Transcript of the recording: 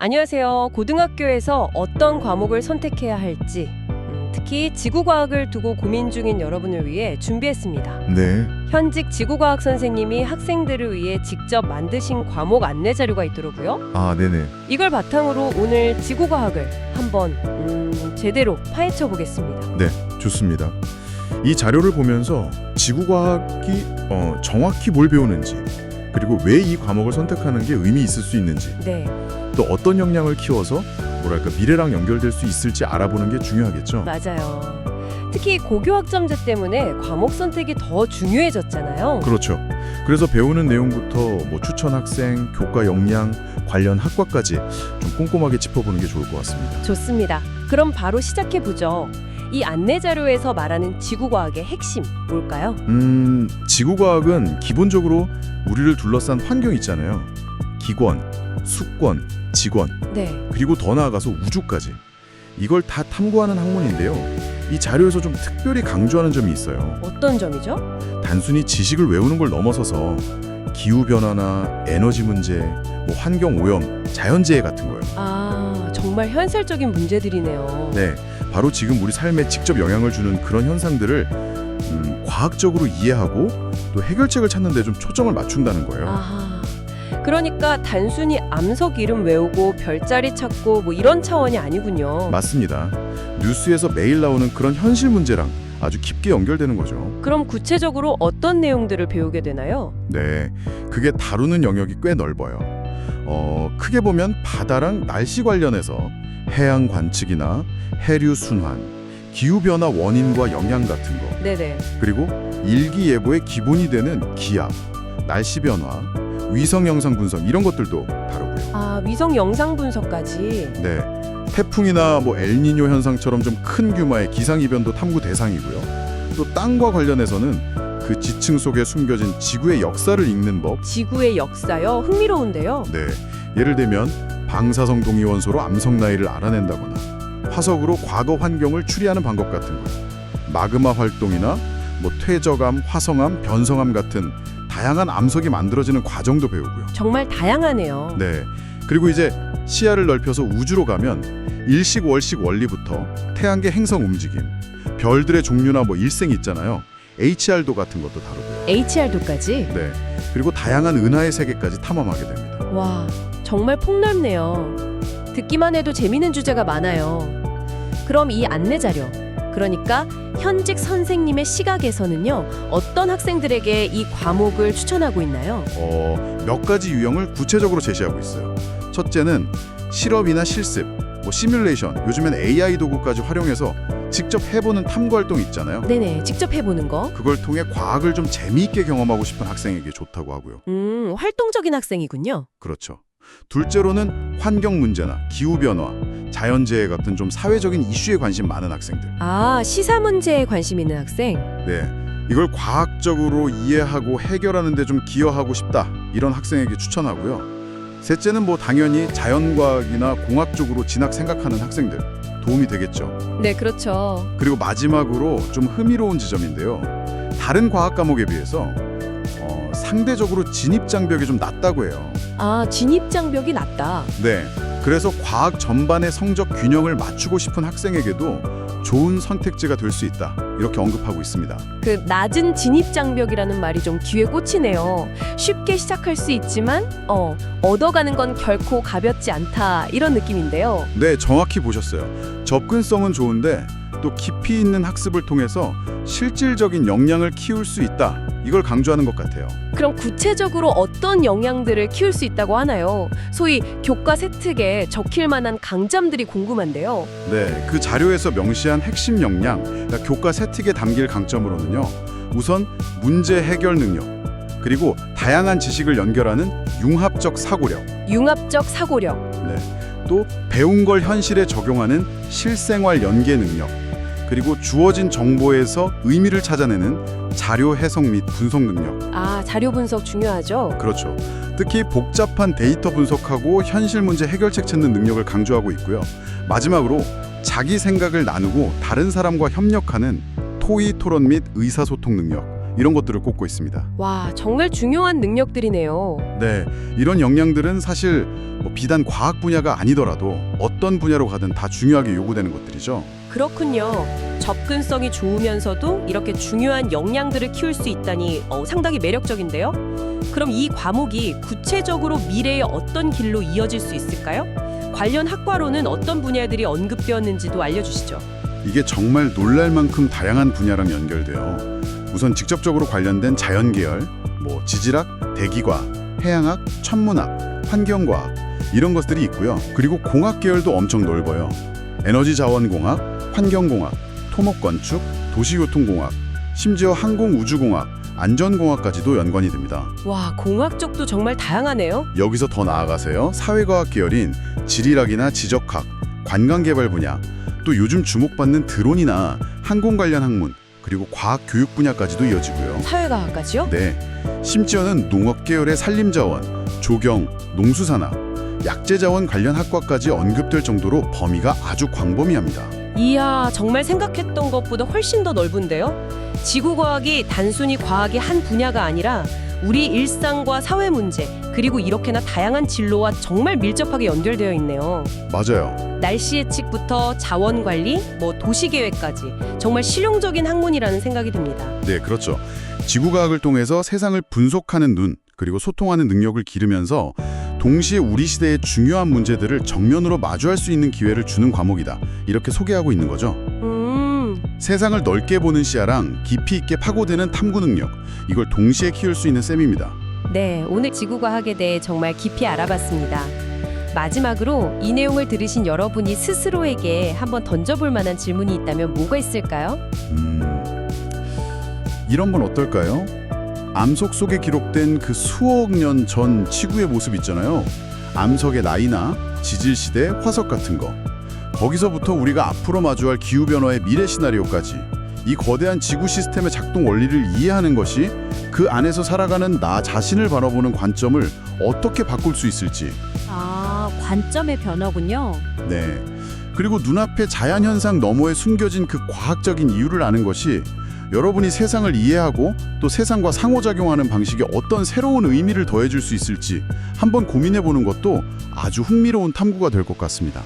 안녕하세요. 고등학교에서 어떤 과목을 선택해야 할지, 특히 지구과학을 두고 고민 중인 여러분을 위해 준비했습니다. 네, 현직 지구과학 선생님이 학생들을 위해 직접 만드신 과목 안내 자료가 있더라고요. 네네. 이걸 바탕으로 오늘 지구과학을 한번 제대로 파헤쳐 보겠습니다. 네, 좋습니다. 이 자료를 보면서 지구과학이 정확히 뭘 배우는지, 그리고 왜 이 과목을 선택하는 게 의미 있을 수 있는지, 네, 또 어떤 역량을 키워서 미래랑 연결될 수 있을지 알아보는 게 중요하겠죠. 맞아요. 특히 고교 학점제 때문에 과목 선택이 더 중요해졌잖아요. 그렇죠. 그래서 배우는 내용부터 추천 학생, 교과 역량, 관련 학과까지 좀 꼼꼼하게 짚어보는 게 좋을 것 같습니다. 좋습니다. 그럼 바로 시작해 보죠. 이 안내 자료에서 말하는 지구과학의 핵심 뭘까요? 지구과학은 기본적으로 우리를 둘러싼 환경 있잖아요. 기권, 수권, 지권, 네. 그리고 더 나아가서 우주까지. 이걸 다 탐구하는 학문인데요. 이 자료에서 좀 특별히 강조하는 점이 있어요. 어떤 점이죠? 단순히 지식을 외우는 걸 넘어서서 기후변화나 에너지 문제, 환경 오염, 자연재해 같은 거예요. 정말 현실적인 문제들이네요. 네, 바로 지금 우리 삶에 직접 영향을 주는 그런 현상들을 과학적으로 이해하고 또 해결책을 찾는 데 좀 초점을 맞춘다는 거예요. 그러니까 단순히 암석 이름 외우고 별자리 찾고 이런 차원이 아니군요. 맞습니다. 뉴스에서 매일 나오는 그런 현실 문제랑 아주 깊게 연결되는 거죠. 그럼 구체적으로 어떤 내용들을 배우게 되나요? 네, 그게 다루는 영역이 꽤 넓어요. 크게 보면 바다랑 날씨 관련해서 해양 관측이나 해류 순환, 기후변화 원인과 영향 같은 거, 네네. 그리고 일기예보의 기본이 되는 기압, 날씨 변화, 위성 영상 분석 이런 것들도 다루고요. 위성 영상 분석까지. 네, 태풍이나 엘니뇨 현상처럼 좀 큰 규모의 기상이변도 탐구 대상이고요. 또 땅과 관련해서는 그 지층 속에 숨겨진 지구의 역사를 읽는 법. 지구의 역사요? 흥미로운데요. 네, 예를 들면 방사성 동위원소로 암석 나이를 알아낸다거나 화석으로 과거 환경을 추리하는 방법 같은 거예요. 마그마 활동이나 퇴저암, 화성암, 변성암 같은 다양한 암석이 만들어지는 과정도 배우고요. 정말 다양하네요. 네, 그리고 이제 시야를 넓혀서 우주로 가면 일식, 월식 원리부터 태양계 행성 움직임, 별들의 종류나 일생 있잖아요. HR도 같은 것도 다루고요. HR도까지? 네, 그리고 다양한 은하의 세계까지 탐험하게 됩니다. 와, 정말 폭넓네요. 듣기만 해도 재미있는 주제가 많아요. 그럼 이 안내 자료, 그러니까 현직 선생님의 시각에서는요, 어떤 학생들에게 이 과목을 추천하고 있나요? 몇 가지 유형을 구체적으로 제시하고 있어요. 첫째는 실험이나 실습, 시뮬레이션, 요즘엔 AI 도구까지 활용해서 직접 해보는 탐구 활동 있잖아요. 네네, 직접 해보는 거. 그걸 통해 과학을 좀 재미있게 경험하고 싶은 학생에게 좋다고 하고요. 활동적인 학생이군요. 그렇죠. 둘째로는 환경 문제나 기후변화, 자연재해 같은 좀 사회적인 이슈에 관심 많은 학생들. 시사 문제에 관심 있는 학생. 네, 이걸 과학적으로 이해하고 해결하는 데 좀 기여하고 싶다, 이런 학생에게 추천하고요. 셋째는 당연히 자연과학이나 공학 쪽으로 진학 생각하는 학생들, 도움이 되겠죠. 네, 그렇죠. 그리고 마지막으로 좀 흥미로운 지점인데요. 다른 과학 과목에 비해서 상대적으로 진입 장벽이 좀 낮다고 해요. 진입 장벽이 낮다. 네, 그래서 과학 전반의 성적 균형을 맞추고 싶은 학생에게도 좋은 선택지가 될 수 있다, 이렇게 언급하고 있습니다. 그 낮은 진입 장벽이라는 말이 좀 귀에 꽂히네요. 쉽게 시작할 수 있지만 얻어가는 건 결코 가볍지 않다, 이런 느낌인데요. 네, 정확히 보셨어요. 접근성은 좋은데 또 깊이 있는 학습을 통해서 실질적인 역량을 키울 수 있다, 이걸 강조하는 것 같아요. 그럼 구체적으로 어떤 역량들을 키울 수 있다고 하나요? 소위 교과 세특에 적힐 만한 강점들이 궁금한데요. 네, 그 자료에서 명시한 핵심 역량, 그러니까 교과 세특에 담길 강점으로는요, 우선 문제 해결 능력, 그리고 다양한 지식을 연결하는 융합적 사고력, 융합적 사고력. 네, 또 배운 걸 현실에 적용하는 실생활 연계 능력, 그리고 주어진 정보에서 의미를 찾아내는 자료 해석 및 분석 능력. 자료 분석 중요하죠. 그렇죠. 특히 복잡한 데이터 분석하고 현실 문제 해결책 찾는 능력을 강조하고 있고요. 마지막으로 자기 생각을 나누고 다른 사람과 협력하는 토의 토론 및 의사소통 능력, 이런 것들을 꼽고 있습니다. 와, 정말 중요한 능력들이네요. 네, 이런 역량들은 사실 뭐 비단 과학 분야가 아니더라도 어떤 분야로 가든 다 중요하게 요구되는 것들이죠. 그렇군요. 접근성이 좋으면서도 이렇게 중요한 역량들을 키울 수 있다니 상당히 매력적인데요. 그럼 이 과목이 구체적으로 미래에 어떤 길로 이어질 수 있을까요? 관련 학과로는 어떤 분야들이 언급되었는지도 알려주시죠. 이게 정말 놀랄 만큼 다양한 분야랑 연결돼요. 우선 직접적으로 관련된 자연계열, 뭐 지질학, 대기과학, 해양학, 천문학, 환경과학 이런 것들이 있고요. 그리고 공학 계열도 엄청 넓어요. 에너지자원공학, 환경공학, 토목건축, 도시교통공학, 심지어 항공우주공학, 안전공학까지도 연관이 됩니다. 와, 공학 쪽도 정말 다양하네요. 여기서 더 나아가세요. 사회과학 계열인 지리학이나 지적학, 관광개발 분야, 또 요즘 주목받는 드론이나 항공 관련 학문, 그리고 과학 교육 분야까지도 이어지고요. 사회과학까지요? 네, 심지어는 농업 계열의 산림자원, 조경, 농수산학, 약재자원 관련 학과까지 언급될 정도로 범위가 아주 광범위합니다. 이야, 정말 생각했던 것보다 훨씬 더 넓은데요? 지구과학이 단순히 과학의 한 분야가 아니라 우리 일상과 사회 문제, 그리고 이렇게나 다양한 진로와 정말 밀접하게 연결되어 있네요. 맞아요. 날씨 예측부터 자원 관리, 도시 계획까지 정말 실용적인 학문이라는 생각이 듭니다. 네, 그렇죠. 지구과학을 통해서 세상을 분석하는 눈, 그리고 소통하는 능력을 기르면서 동시에 우리 시대의 중요한 문제들을 정면으로 마주할 수 있는 기회를 주는 과목이다. 이렇게 소개하고 있는 거죠. 세상을 넓게 보는 시야랑 깊이 있게 파고드는 탐구 능력, 이걸 동시에 키울 수 있는 셈입니다. 네, 오늘 지구과학에 대해 정말 깊이 알아봤습니다. 마지막으로 이 내용을 들으신 여러분이 스스로에게 한번 던져볼 만한 질문이 있다면 뭐가 있을까요? 이런 건 어떨까요? 암석 속에 기록된 그 수억 년 전 지구의 모습 있잖아요. 암석의 나이나 지질시대, 화석 같은 거. 거기서부터 우리가 앞으로 마주할 기후변화의 미래 시나리오까지 이 거대한 지구 시스템의 작동 원리를 이해하는 것이 그 안에서 살아가는 나 자신을 바라보는 관점을 어떻게 바꿀 수 있을지. 아, 관점의 변화군요. 네. 그리고 눈앞의 자연현상 너머에 숨겨진 그 과학적인 이유를 아는 것이 여러분이 세상을 이해하고 또 세상과 상호작용하는 방식에 어떤 새로운 의미를 더해줄 수 있을지 한번 고민해보는 것도 아주 흥미로운 탐구가 될 것 같습니다.